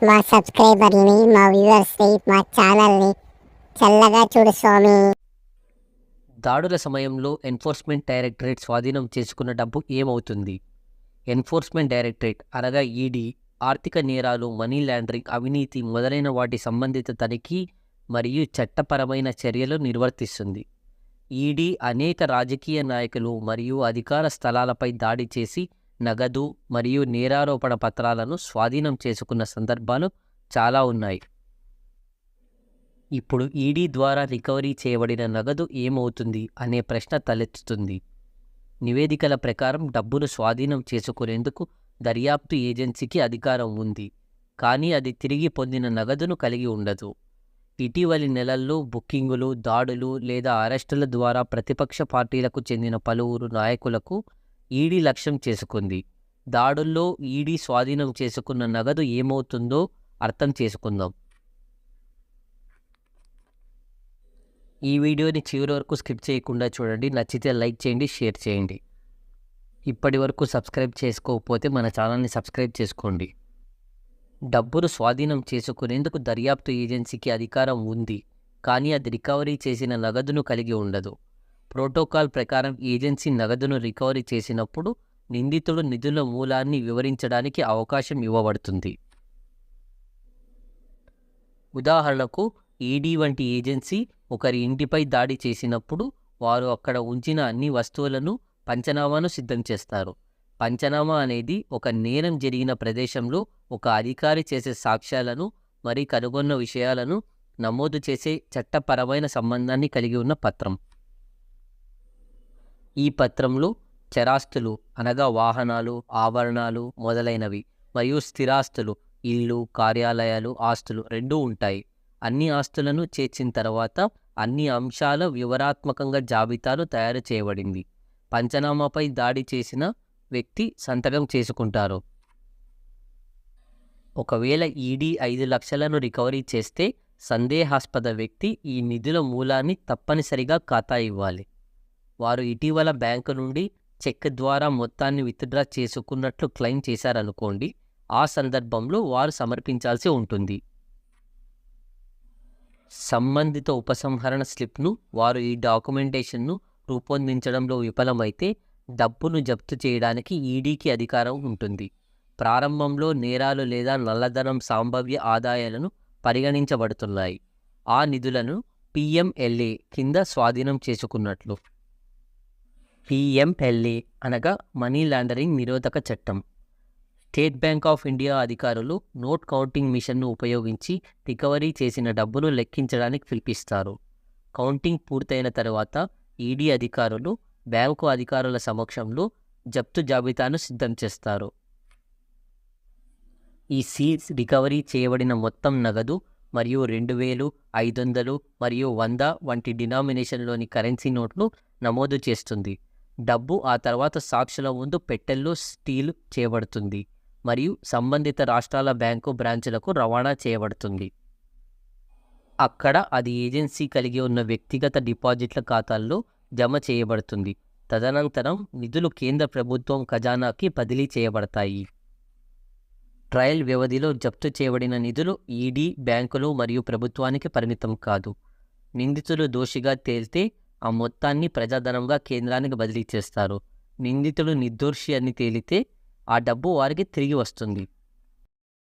మా సబ్స్క్రైబర్ని, మా వ్యూవర్స్ని, మా ఛానల్ని చల్లగా చూడు స్వామి. దాడుల సమయంలో ఎన్ఫోర్స్మెంట్ డైరెక్టరేట్ స్వాధీనం చేసుకున్న డబ్బు ఏమవుతుంది? ఎన్ఫోర్స్మెంట్ డైరెక్టరేట్ అనగా ఈడీ ఆర్థిక నేరాలు, మనీ లాండరింగ్, అవినీతి మొదలైన వాటి సంబంధిత తనిఖీ మరియు చట్టపరమైన చర్యలు నిర్వర్తిస్తుంది. ఈడీ అనేక రాజకీయ నాయకులు మరియు అధికార స్థలాలపై దాడి చేసి నగదు మరియు నేరారోపణ పత్రాలను స్వాధీనం చేసుకున్న సందర్భాలు చాలా ఉన్నాయి. ఇప్పుడు ఈడీ ద్వారా రికవరీ చేయబడిన నగదు ఏమవుతుంది అనే ప్రశ్న తలెత్తుతుంది. నివేదికల ప్రకారం డబ్బును స్వాధీనం చేసుకునేందుకు దర్యాప్తు ఏజెన్సీకి అధికారం ఉంది, కానీ అది తిరిగి పొందిన నగదును కలిగి ఉండదు. ఇటీవలి నెలల్లో బుకింగులు, దాడులు లేదా అరెస్టుల ద్వారా ప్రతిపక్ష పార్టీలకు చెందిన పలువురు నాయకులకు ఈడీ లక్ష్యం చేసుకుంది. దాడుల్లో ఈడీ స్వాధీనం చేసుకున్న నగదు ఏమవుతుందో అర్థం చేసుకుందాం. ఈ వీడియోని చివరి వరకు స్కిప్ చేయకుండా చూడండి. నచ్చితే లైక్ చేయండి, షేర్ చేయండి. ఇప్పటి వరకు సబ్స్క్రైబ్ చేసుకోకపోతే మన ఛానల్ని సబ్స్క్రైబ్ చేసుకోండి. డబ్బును స్వాధీనం చేసుకునేందుకు దర్యాప్తు ఏజెన్సీకి అధికారం ఉంది, కానీ అది రికవరీ చేసిన నగదును కలిగి ఉండదు. ప్రోటోకాల్ ప్రకారం ఏజెన్సీ నగదును రికవరీ చేసినప్పుడు నిందితుడు నిధుల మూలాన్ని వివరించడానికి అవకాశం ఇవ్వబడుతుంది. ఉదాహరణకు, ఈడీ వంటి ఏజెన్సీ ఒకరి ఇంటిపై దాడి చేసినప్పుడు వారు అక్కడ ఉంచిన అన్ని వస్తువులను పంచనామాను సిద్ధం చేస్తారు. పంచనామా అనేది ఒక నేరం జరిగిన ప్రదేశంలో ఒక అధికారి చేసే సాక్ష్యాలను మరియు కనుగొన్న విషయాలను నమోదు చేసే చట్టపరమైన సంబంధాన్ని కలిగి ఉన్న పత్రం. ఈ పత్రంలో చరాస్తులు అనగా వాహనాలు, ఆభరణాలు మొదలైనవి మరియు స్థిరాస్తులు, ఇల్లు, కార్యాలయాలు, ఆస్తులు రెండూ ఉంటాయి. అన్ని ఆస్తులను చేర్చిన తర్వాత అన్ని అంశాల వివరాత్మకంగా జాబితాను తయారు చేయబడింది. పంచనామాపై దాడి చేసిన వ్యక్తి సంతకం చేసుకుంటారు. ఒకవేళ ఈడీ 5 లక్షలను రికవరీ చేస్తే సందేహాస్పద వ్యక్తి ఈ నిధుల మూలాన్ని తప్పనిసరిగా ఖాతా ఇవ్వాలి. వారు ఇటీవల బ్యాంకు నుండి చెక్ ద్వారా మొత్తాన్ని విత్డ్రా చేసుకున్నట్లు క్లెయిమ్ చేశారనుకోండి, ఆ సందర్భంలో వారు సమర్పించాల్సి ఉంటుంది. సంబంధిత ఉపసంహరణ స్లిప్ను వారు ఈ డాక్యుమెంటేషన్ను రూపొందించడంలో విఫలమైతే డబ్బును జప్తు చేయడానికి ఈడీకి అధికారం ఉంటుంది. ప్రారంభంలో నేరాలు లేదా నల్లధనం సంభావ్య ఆదాయాలను పరిగణించబడుతున్నాయి. ఆ నిధులను పిఎంఎల్ఏ కింద స్వాధీనం చేసుకున్నట్లు. పిఎంఎల్ఏ అనగా మనీ లాండరింగ్ నిరోధక చట్టం. స్టేట్ బ్యాంక్ ఆఫ్ ఇండియా అధికారులు నోట్ కౌంటింగ్ మిషన్ను ఉపయోగించి రికవరీ చేసిన డబ్బును లెక్కించడానికి పిలిపిస్తారు. కౌంటింగ్ పూర్తయిన తర్వాత ఈడీ అధికారులు బ్యాంకు అధికారుల సమక్షంలో జప్తు జాబితాను సిద్ధం చేస్తారు. ఈ సీజ్ రికవరీ చేయబడిన మొత్తం నగదు మరియు 2000, 500 మరియు 100 వంటి డినామినేషన్లోని కరెన్సీ నోట్లు నమోదు చేస్తుంది. డబ్బు ఆ తర్వాత సాక్షుల ముందు పెట్టెల్లో సీల్ చేయబడుతుంది మరియు సంబంధిత రాష్ట్రాల బ్యాంకు బ్రాంచులకు రవాణా చేయబడుతుంది. అక్కడ అది ఏజెన్సీ కలిగి ఉన్న వ్యక్తిగత డిపాజిట్ల ఖాతాల్లో జమ చేయబడుతుంది. తదనంతరం నిధులు కేంద్ర ప్రభుత్వం ఖజానాకి బదిలీ చేయబడతాయి. ట్రయల్ వ్యవధిలో జప్తు చేయబడిన నిధులు ఈడీ, బ్యాంకులు మరియు ప్రభుత్వానికి పరిమితం కాదు. నిందితులు దోషిగా తేలితే ఆ మొత్తాన్ని ప్రజాధనంగా కేంద్రానికి బదిలీ చేస్తారు. నిందితుడు నిర్దోషి అని తేలితే ఆ డబ్బు వారికి తిరిగి వస్తుంది.